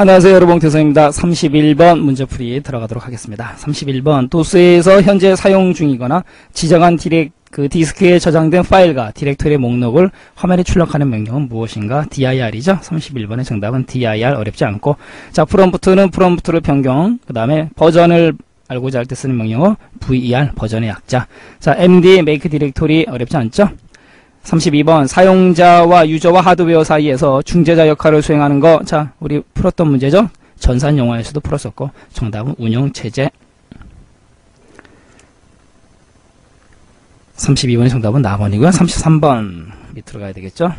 안녕하세요, 여러분. 교수입니다. 31번 문제풀이 들어가도록 하겠습니다. 31번 도스에서 현재 사용 중이거나 지정한 디스크에 저장된 파일과 디렉토리의 목록을 화면에 출력하는 명령은 무엇인가? dir이죠. 31번의 정답은 dir. 어렵지 않고, 자, 프롬프트는 프롬프트를 변경, 그 다음에 버전을 알고자 할 때 쓰는 명령어 vir, 버전의 약자. 자, md make 디렉토리 어렵지 않죠? 32번 사용자와 유저와 하드웨어 사이에서 중재자 역할을 수행하는 거. 자, 우리 풀었던 문제죠? 전산 영화에서도 풀었었고, 정답은 운영체제. 32번의 정답은 나번이고요. 33번 밑으로 가야 되겠죠?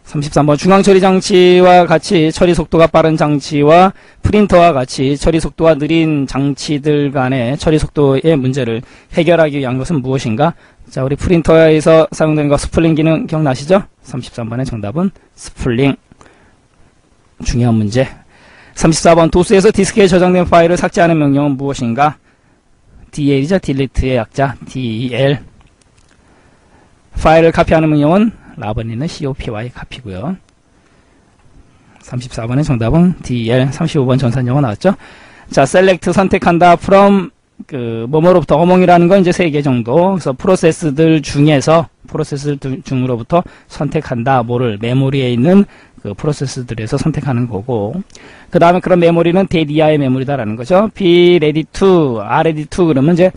33번 중앙처리 장치와 같이 처리 속도가 빠른 장치와 프린터와 같이 처리 속도가 느린 장치들 간의 처리 속도의 문제를 해결하기 위한 것은 무엇인가? 자, 우리 프린터에서 사용되는 거 스플링 기능 기억나시죠? 33번의 정답은 스플링. 중요한 문제. 34번 도스에서 디스크에 저장된 파일을 삭제하는 명령은 무엇인가? del이죠. delete의 약자 del. 파일을 카피하는 명령은 라번이는 copy 카피고요. 34번의 정답은 del. 35번 전산영어 나왔죠? 자, select 선택한다 from 뭐뭐로부터 어몽이라는 건 이제 3개 정도. 그래서 프로세스들 중으로부터 선택한다. 뭐를 메모리에 있는 그 프로세스들에서 선택하는 거고. 그 다음에 그런 메모리는 DDI의 메모리다라는 거죠. be ready to, are ready to 그러면 이제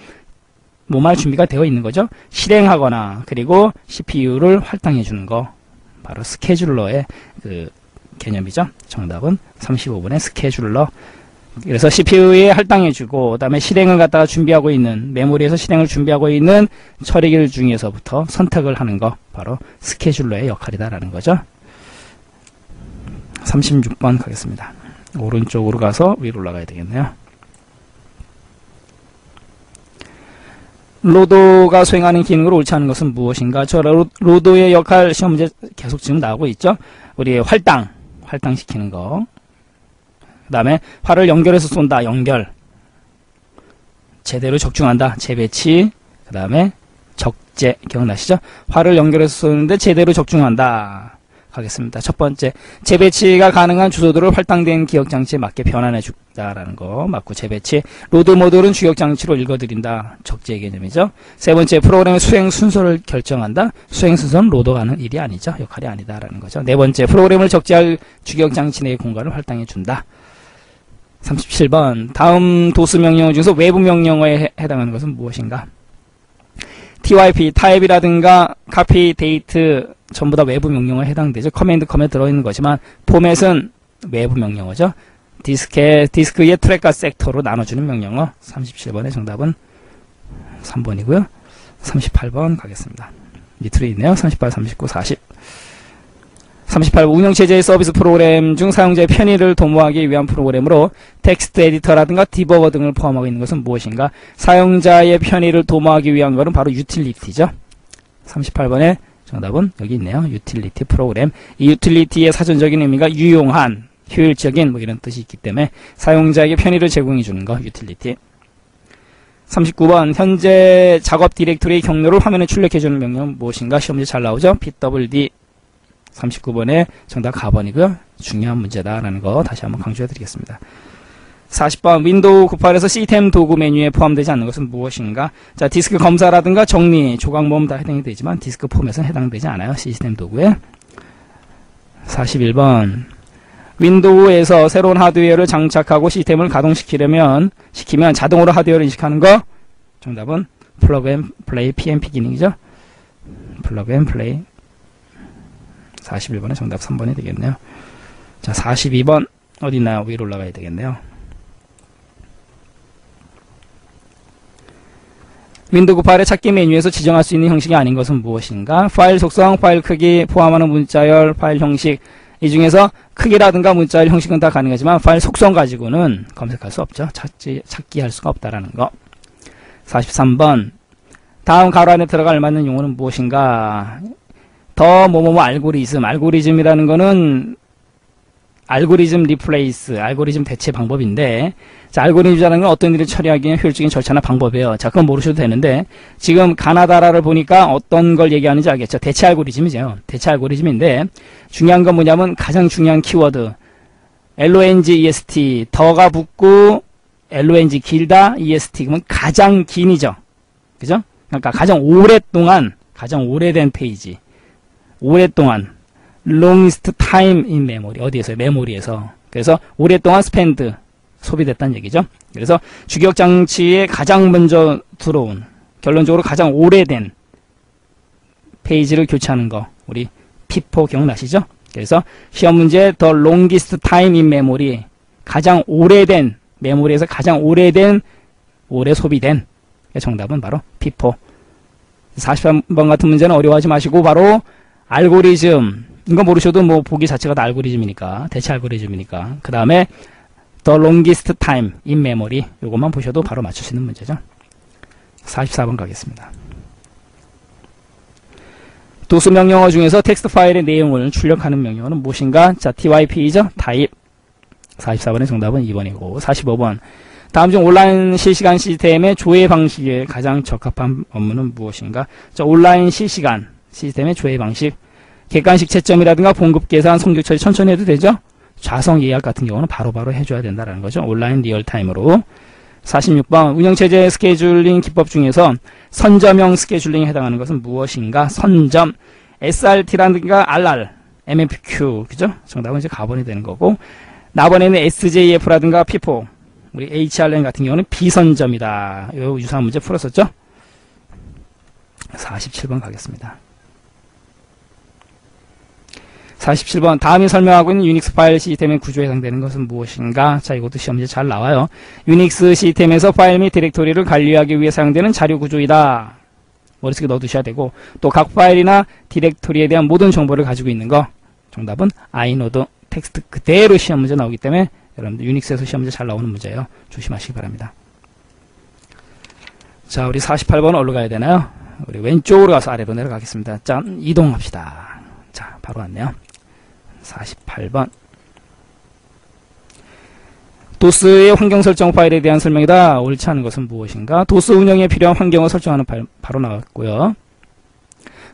뭐말 준비가 되어 있는 거죠. 실행하거나 그리고 CPU를 할당해 주는 거. 바로 스케줄러의 그 개념이죠. 정답은 35번의 스케줄러. 그래서 CPU에 할당해주고, 그 다음에 실행을 갖다가 준비하고 있는, 메모리에서 실행을 준비하고 있는 처리기를 중에서부터 선택을 하는 거, 바로 스케줄러의 역할이다라는 거죠. 36번 가겠습니다. 오른쪽으로 가서 위로 올라가야 되겠네요. 로더가 수행하는 기능으로 옳지 않은 것은 무엇인가? 저 로더의 역할 시험 문제 계속 지금 나오고 있죠. 우리 활당시키는 거. 그 다음에 활을 연결해서 쏜다. 연결. 제대로 적중한다. 재배치. 그 다음에 적재. 기억나시죠? 활을 연결해서 쏘는데 제대로 적중한다. 가겠습니다. 첫 번째, 재배치가 가능한 주소들을 활당된 기억장치에 맞게 변환해 준다라는 거 맞고, 재배치. 로드 모듈은 주격장치로 읽어드린다. 적재의 개념이죠. 세 번째, 프로그램의 수행 순서를 결정한다. 수행 순서는 로더가 하는 일이 아니죠. 역할이 아니다라는 거죠. 네 번째, 프로그램을 적재할 주격장치 내의 공간을 활당해 준다. 37번 다음 도스 명령어 중에서 외부 명령어에 해당하는 것은 무엇인가? typ, 타입이라든가 copy, date 전부 다 외부 명령어에 해당되죠. 커맨드 컴에 들어있는 거지만 포맷은 외부 명령어죠. 디스크의 트랙과 섹터로 나눠주는 명령어. 37번의 정답은 3번이고요. 38번 가겠습니다. 밑으로 있네요. 38, 39, 40. 38. 운영체제의 서비스 프로그램 중 사용자의 편의를 도모하기 위한 프로그램으로 텍스트 에디터라든가 디버거 등을 포함하고 있는 것은 무엇인가? 사용자의 편의를 도모하기 위한 것은 바로 유틸리티죠. 38번의 정답은 여기 있네요. 유틸리티 프로그램. 이 유틸리티의 사전적인 의미가 유용한, 효율적인 뭐 이런 뜻이 있기 때문에 사용자에게 편의를 제공해 주는 거, 유틸리티. 39번 현재 작업 디렉토리의 경로를 화면에 출력해 주는 명령은 무엇인가? 시험문제 잘 나오죠? pwd. 39번의 정답 가번이고요. 중요한 문제다라는 거 다시 한번 강조해 드리겠습니다. 40번 윈도우 98에서 시스템 도구 메뉴에 포함되지 않는 것은 무엇인가? 자, 디스크 검사라든가 정리, 조각 모음 다 해당이 되지만 디스크 포맷은 해당되지 않아요. 시스템 도구에. 41번 윈도우에서 새로운 하드웨어를 장착하고 시스템을 가동시키면 자동으로 하드웨어를 인식하는 거. 정답은 플러그 앤 플레이 PMP 기능이죠. 플러그 앤 플레이. 41번의 정답 3번이 되겠네요. 자, 42번 어디 있나요? 위로 올라가야 되겠네요. 윈도우 98의 찾기 메뉴에서 지정할 수 있는 형식이 아닌 것은 무엇인가? 파일 속성, 파일 크기, 포함하는 문자열, 파일 형식. 이 중에서 크기라든가 문자열 형식은 다 가능하지만 파일 속성 가지고는 검색할 수 없죠. 찾기 할 수가 없다라는 거. 43번 다음 가로 안에 들어가 알맞는 용어는 무엇인가? 더 뭐뭐뭐 알고리즘이라는 거는 알고리즘 리플레이스, 알고리즘 대체 방법인데, 자, 알고리즘이라는 건 어떤 일을 처리하기 위한 효율적인 절차나 방법이에요. 자, 그건 모르셔도 되는데, 지금 가나다라를 보니까 어떤 걸 얘기하는지 알겠죠? 대체 알고리즘이죠. 대체 알고리즘인데, 중요한 건 뭐냐면 가장 중요한 키워드, LONG-EST, 더가 붙고, LONG 길다, EST, 그러면 가장 긴이죠. 그죠? 그러니까 가장 오래된 페이지. 오랫동안, longest time in memory. 어디에서요? 메모리에서. 그래서 오랫동안 spend, 소비됐다는 얘기죠. 그래서 주기억 장치에 가장 먼저 들어온, 결론적으로 가장 오래된 페이지를 교체하는 거. 우리 피포 기억나시죠? 그래서 시험 문제 the longest time in memory, 가장 오래된 메모리에서 가장 오래 소비된, 정답은 바로 피포. 43번 같은 문제는 어려워하지 마시고 바로 알고리즘, 이거 모르셔도 뭐 보기 자체가 다 알고리즘이니까, 대체 알고리즘이니까. 그 다음에 the longest time in memory, 요것만 보셔도 바로 맞출 수 있는 문제죠. 44번 가겠습니다. 도스 명령어 중에서 텍스트 파일의 내용을 출력하는 명령어는 무엇인가? 자, typ이죠. 타입. 44번의 정답은 2번이고, 45번. 다음 중 온라인 실시간 시스템의 조회 방식에 가장 적합한 업무는 무엇인가? 자, 온라인 실시간 시스템의 조회 방식. 객관식 채점이라든가 봉급 계산, 성격 처리 천천히 해도 되죠? 좌석 예약 같은 경우는 바로바로 해줘야 된다는 거죠. 온라인 리얼타임으로. 46번. 운영체제 스케줄링 기법 중에서 선점형 스케줄링에 해당하는 것은 무엇인가? 선점. SRT라든가 RR, MFQ. 그죠? 정답은 이제 가번이 되는 거고. 나번에는 SJF라든가 P4. 우리 HRN 같은 경우는 비선점이다. 요 유사한 문제 풀었었죠? 47번 가겠습니다. 47번. 다음이 설명하고 있는 유닉스 파일 시스템의 구조에 해당되는 것은 무엇인가? 자, 이것도 시험지에 잘 나와요. 유닉스 시스템에서 파일 및 디렉토리를 관리하기 위해 사용되는 자료 구조이다. 머릿속에 넣어두셔야 되고, 또 각 파일이나 디렉토리에 대한 모든 정보를 가지고 있는 거. 정답은 아이노드 텍스트 그대로 시험 문제 나오기 때문에 여러분들 유닉스에서 시험 문제 잘 나오는 문제예요. 조심하시기 바랍니다. 자, 우리 48번 어디로 가야 되나요? 우리 왼쪽으로 가서 아래로 내려가겠습니다. 자, 이동합시다. 자, 바로 왔네요. 48번. 도스의 환경 설정 파일에 대한 설명이다. 옳지 않은 것은 무엇인가? 도스 운영에 필요한 환경을 설정하는 파일 바로 나왔고요.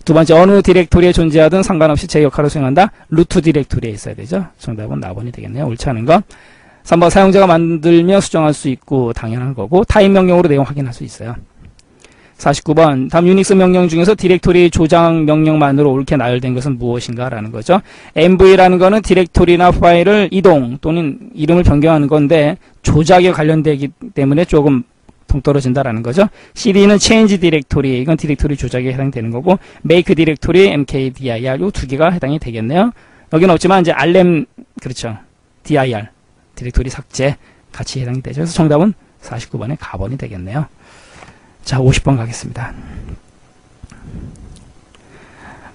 두 번째, 어느 디렉토리에 존재하든 상관없이 제 역할을 수행한다. 루트 디렉토리에 있어야 되죠. 정답은 나번이 되겠네요. 옳지 않은 것. 3번, 사용자가 만들며 수정할 수 있고 당연한 거고, 타입 명령으로 내용 확인할 수 있어요. 49번, 다음 유닉스 명령 중에서 디렉토리 조작 명령만으로 옳게 나열된 것은 무엇인가? 라는 거죠. MV라는 거는 디렉토리나 파일을 이동 또는 이름을 변경하는 건데 조작에 관련되기 때문에 조금 동떨어진다라는 거죠. CD는 change 디렉토리, 이건 디렉토리 조작에 해당되는 거고, make 디렉토리, mkdir, 요 두 개가 해당이 되겠네요. 여기는 없지만 이제 rm, 그렇죠. dir, 디렉토리 삭제 같이 해당이 되죠. 그래서 정답은 49번의 가번이 되겠네요. 자, 50번 가겠습니다.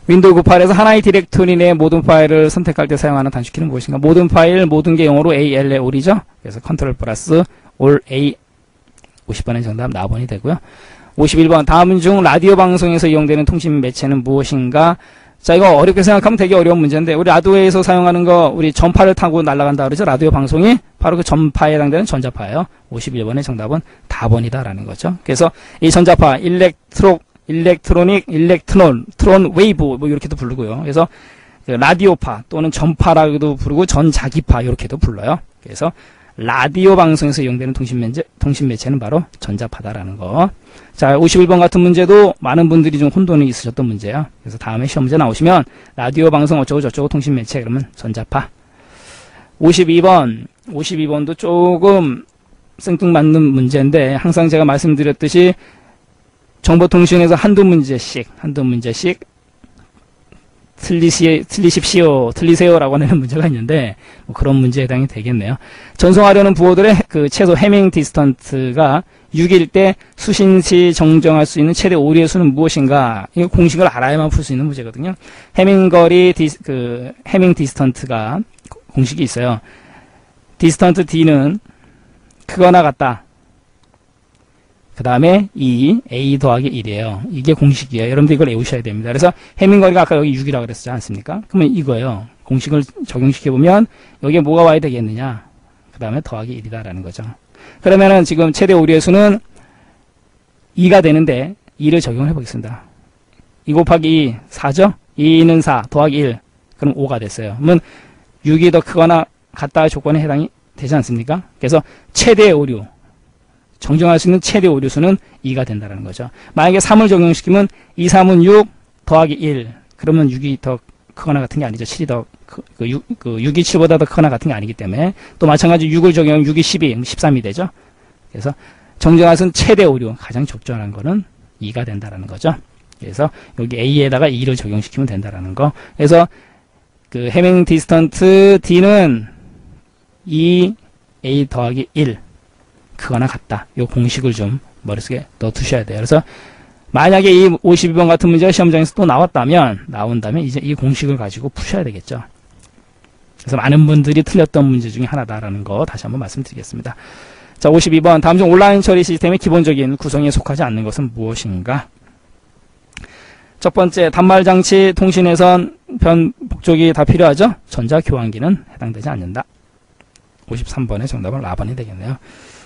윈도우 98에서 하나의 디렉토리 내 모든 파일을 선택할 때 사용하는 단축키는 무엇인가? 모든 파일, 모든 게 영어로 AL의 all이죠. 그래서 컨트롤 플러스 all A. 50번의 정답 나번이 되고요. 51번, 다음 중 라디오 방송에서 이용되는 통신 매체는 무엇인가? 자, 이거 어렵게 생각하면 되게 어려운 문제인데, 우리 라디오에서 사용하는 거, 우리 전파를 타고 날아간다 그러죠? 라디오 방송이 바로 그 전파에 해당되는 전자파예요. 51번의 정답은 다번이다라는 거죠. 그래서 이 전자파, 일렉트로닉, 트론 웨이브, 뭐 이렇게도 부르고요. 그래서 그 라디오파 또는 전파라고도 부르고 전자기파 이렇게도 불러요. 그래서 라디오 방송에서 이용되는 통신 매체는 바로 전자파다라는 거. 자, 51번 같은 문제도 많은 분들이 좀 혼돈이 있으셨던 문제예요. 그래서 다음에 시험 문제 나오시면 라디오 방송 어쩌고 저쩌고 통신 매체 그러면 전자파. 52번도 조금 생뚱맞는 문제인데, 항상 제가 말씀드렸듯이 정보통신에서 한두 문제씩 틀리세요라고 하는 문제가 있는데, 뭐 그런 문제에 해당이 되겠네요. 전송하려는 부호들의 그 최소 해밍 디스턴트가 6일 때 수신 시 정정할 수 있는 최대 오류의 수는 무엇인가? 이거 공식을 알아야만 풀 수 있는 문제거든요. 해밍거리 해밍 디스턴트가 공식이 있어요. 디스턴트 D는 크거나 같다. 그 다음에 A 더하기 1이에요. 이게 공식이에요. 여러분들 이걸 외우셔야 됩니다. 그래서 해밍거리가 아까 여기 6이라고 그랬지 않습니까? 그러면 이거예요. 공식을 적용시켜보면 여기에 뭐가 와야 되겠느냐? 그 다음에 더하기 1이다라는 거죠. 그러면은 지금 최대 오류의 수는 2가 되는데 2를 적용을 해보겠습니다. 2 곱하기 2, 4죠? 2는 4, 더하기 1, 그럼 5가 됐어요. 그러면 6이 더 크거나 같다의 조건에 해당이 되지 않습니까? 그래서 최대 오류, 정정할 수 있는 최대 오류수는 2가 된다는 거죠. 만약에 3을 적용시키면 2, 3은 6 더하기 1. 그러면 6이 더 크거나 같은 게 아니죠. 7이 더, 6이 7보다 더 크거나 같은 게 아니기 때문에. 또 마찬가지 6을 적용하면 6이 12, 13이 되죠. 그래서 정정할 수 있는 최대 오류, 가장 적절한 거는 2가 된다는 거죠. 그래서 여기 A에다가 2를 적용시키면 된다는 거. 그래서 그 해밍 디스턴트 D는 2A 더하기 1. 크거나 같다. 이 공식을 좀 머릿속에 넣어 두셔야 돼요. 그래서 만약에 이 52번 같은 문제가 시험장에서 또 나온다면 이제 이 공식을 가지고 푸셔야 되겠죠. 그래서 많은 분들이 틀렸던 문제 중에 하나다라는 거 다시 한번 말씀드리겠습니다. 자, 52번. 다음 중 온라인 처리 시스템의 기본적인 구성에 속하지 않는 것은 무엇인가? 첫 번째, 단말장치, 통신회선, 복족이 다 필요하죠? 전자교환기는 해당되지 않는다. 53번의 정답은 라번이 되겠네요.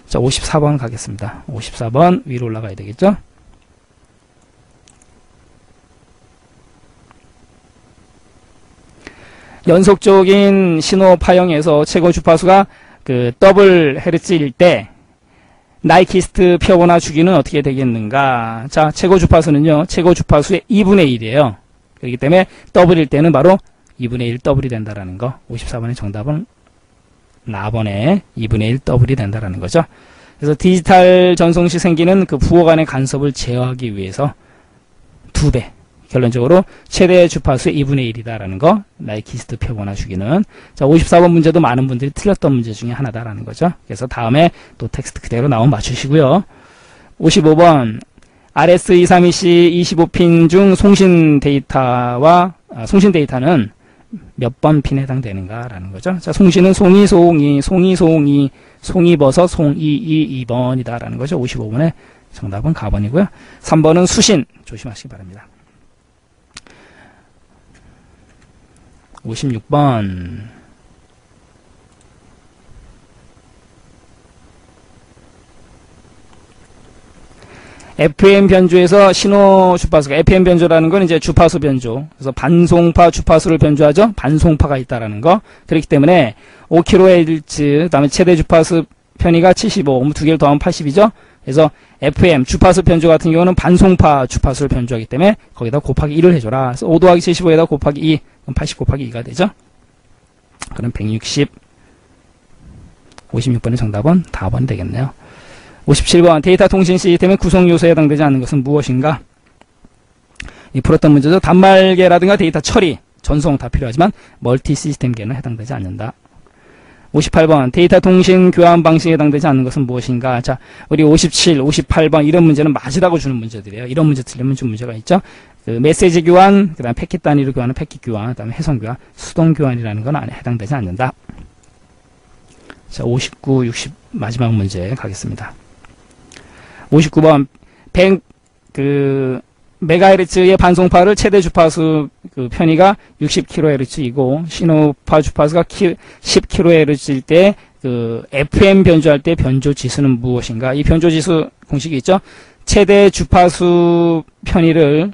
자, 54번 가겠습니다. 54번 위로 올라가야 되겠죠? 연속적인 신호 파형에서 최고 주파수가 그 더블 헤르츠일 때 나이키스트 표본화 주기는 어떻게 되겠는가? 자, 최고 주파수는요, 최고 주파수의 2분의 1이에요. 그렇기 때문에 더블일 때는 바로 2분의 1 더블이 된다라는 거. 54번의 정답은 라번의 2분의 1 더블이 된다라는 거죠. 그래서 디지털 전송 시 생기는 그 부호 간의 간섭을 제어하기 위해서 2배. 결론적으로 최대 주파수의 2분의 1이다라는 거. 나이키스트 표본화 주기는. 자, 54번 문제도 많은 분들이 틀렸던 문제 중에 하나다라는 거죠. 그래서 다음에 또 텍스트 그대로 나오면 맞추시고요. 55번. RS232C 25핀 중 송신 데이터는 몇 번 핀에 해당되는가라는 거죠. 자, 송신은 송이버섯, 송이 2번이다라는 거죠. 55번의 정답은 가번이고요. 3번은 수신 조심하시기 바랍니다. 56번. FM 변조에서 신호 주파수가 FM 변조라는 건 이제 주파수 변조. 그래서 반송파 주파수를 변조하죠. 반송파가 있다라는 거. 그렇기 때문에 5kHz, 그다음에 최대 주파수 편의가 75, 두 개를 더하면 80이죠. 그래서 FM 주파수 변조 같은 경우는 반송파 주파수를 변조하기 때문에 거기다 곱하기 1을 해줘라. 그래서 5 더하기 75에다 곱하기 2, 그럼 80 곱하기 2가 되죠. 그럼 160. 56번의 정답은 4번이 되겠네요. 57번. 데이터 통신 시스템의 구성 요소에 해당되지 않는 것은 무엇인가? 이 풀었던 문제죠. 단말계라든가 데이터 처리, 전송 다 필요하지만 멀티 시스템계는 해당되지 않는다. 58번. 데이터 통신 교환 방식에 해당되지 않는 것은 무엇인가? 자, 우리 57, 58번 이런 문제는 맞으라고 주는 문제들이에요. 이런 문제 틀리면 좀 문제가 있죠. 그 메시지 교환, 그 다음에 패킷 단위로 교환은 패킷 교환, 그 다음에 해선 교환, 수동 교환이라는 건 해당되지 않는다. 자, 59, 60 마지막 문제 가겠습니다. 59번. 100 메가헤르츠의 반송파를 최대 주파수 그 편의가 60kHz이고 신호파 주파수가 10kHz일 때 그 FM 변조할 때 변조 지수는 무엇인가? 이 변조 지수 공식이 있죠. 최대 주파수 편의를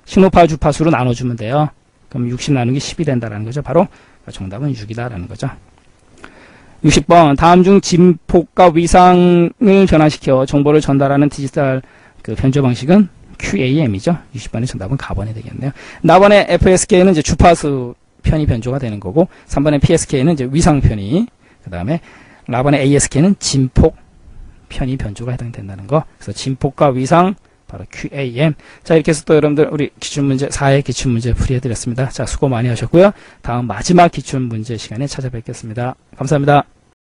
신호파 주파수로 나눠주면 돼요. 그럼 60 나누기 10이 된다라는 거죠. 바로 정답은 6이다라는 거죠. 60번. 다음 중 진폭과 위상을 변화시켜 정보를 전달하는 디지털 그 변조 방식은 QAM이죠. 60번의 정답은 가번이 되겠네요. 나번의 FSK는 이제 주파수 편의 변조가 되는 거고, 3번의 PSK는 이제 위상 편의, 그 다음에 라번의 ASK는 진폭 편의 변조가 해당된다는 거. 그래서 진폭과 위상, 바로 QAM. 자, 이렇게 해서 또 여러분들 우리 기출문제, 4회 기출문제 풀이해드렸습니다. 자, 수고 많이 하셨고요. 다음 마지막 기출문제 시간에 찾아뵙겠습니다. 감사합니다.